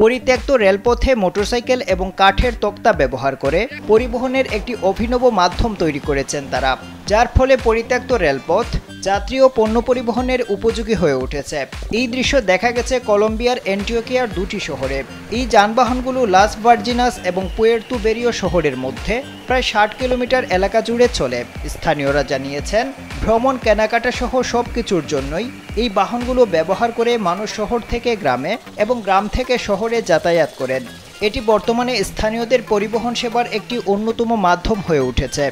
পরিত্যক্ত রেলপথে মোটরসাইকেল এবং কাঠের তক্তা ব্যবহার করে পরিবহনের একটি অভিনব মাধ্যম তৈরি করেছেন তারা, যার ফলে পরিত্যক্ত রেলপথ যাত্রী ও পণ্য পরিবহনের উপযোগী হয়ে উঠেছে। এই দৃশ্য দেখা গেছে কলম্বিয়ার অ্যান্টিওকিয়ার দুটি শহরে। এই যানবাহনগুলো লাস ভার্জিনাস এবং পুয়ের্তো বেরিও শহরের মধ্যে প্রায় 60 কিলোমিটার এলাকা জুড়ে চলে। স্থানীয়রা জানিয়েছেন, ভ্রমণ, কেনাকাটা সহ সবকিছুর জন্যই এই বাহনগুলো ব্যবহার করে মানুষ শহর থেকে গ্রামে এবং গ্রাম থেকে শহরে যাতায়াত করেন। এটি বর্তমানে স্থানীয়দের পরিবহন সেবার একটি অন্যতম মাধ্যম হয়ে উঠেছে।